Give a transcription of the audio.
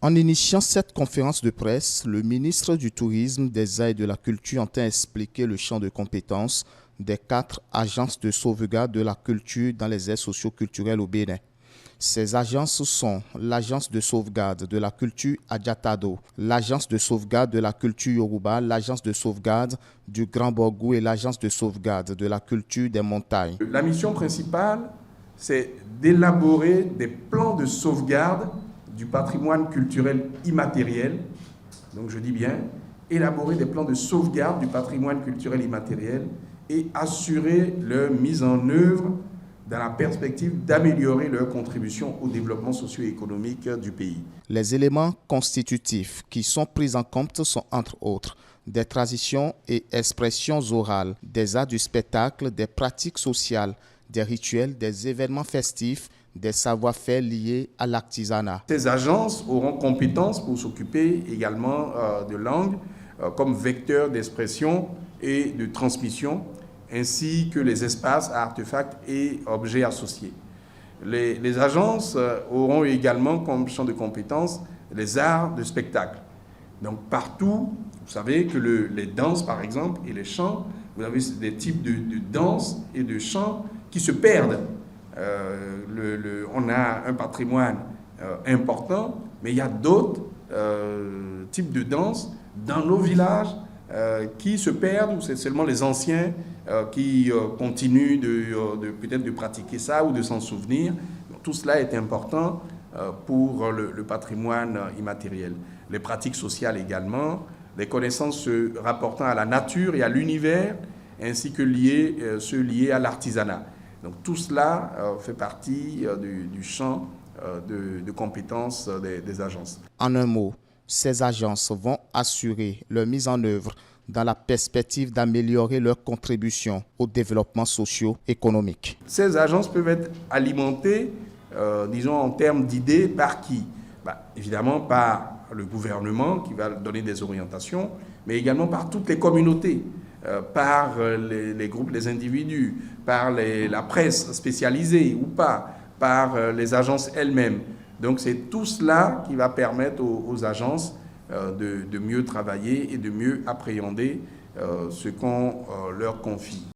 En initiant cette conférence de presse, le ministre du Tourisme, des Arts et de la Culture entend expliquer le champ de compétences des 4 agences de sauvegarde de la culture dans les aires socio-culturelles au Bénin. Ces agences sont l'Agence de sauvegarde de la culture Adjatado, l'Agence de sauvegarde de la culture Yoruba, l'Agence de sauvegarde du Grand Borgou et l'Agence de sauvegarde de la culture des montagnes. La mission principale, c'est d'élaborer des plans de sauvegarde du patrimoine culturel immatériel. Donc je dis bien, élaborer des plans de sauvegarde du patrimoine culturel immatériel et assurer leur mise en œuvre dans la perspective d'améliorer leur contribution au développement socio-économique du pays. Les éléments constitutifs qui sont pris en compte sont entre autres des traditions et expressions orales, des arts du spectacle, des pratiques sociales, des rituels, des événements festifs, des savoir-faire liés à l'artisanat. Ces agences auront compétence pour s'occuper également de langue comme vecteur d'expression et de transmission, ainsi que les espaces, artefacts et objets associés. Les agences auront également comme champ de compétences les arts de spectacle. Donc partout, vous savez que les danses par exemple et les chants, vous avez des types de danses et de chants qui se perdent. On a un patrimoine important, mais il y a d'autres types de danses dans nos villages qui se perdent, ou c'est seulement les anciens qui continuent peut-être de pratiquer ça ou de s'en souvenir. Donc, tout cela est important pour le patrimoine immatériel. Les pratiques sociales également, les connaissances se rapportant à la nature et à l'univers, ainsi que ceux liés à l'artisanat. Donc tout cela fait partie du champ de compétences des agences. En un mot, ces agences vont assurer leur mise en œuvre dans la perspective d'améliorer leur contribution au développement socio-économique. Ces agences peuvent être alimentées, disons en termes d'idées, par qui? Évidemment par le gouvernement qui va donner des orientations, mais également par toutes les communautés. Par les groupes, les individus, par la presse spécialisée ou pas, par les agences elles-mêmes. Donc c'est tout cela qui va permettre aux agences de mieux travailler et de mieux appréhender ce qu'on leur confie.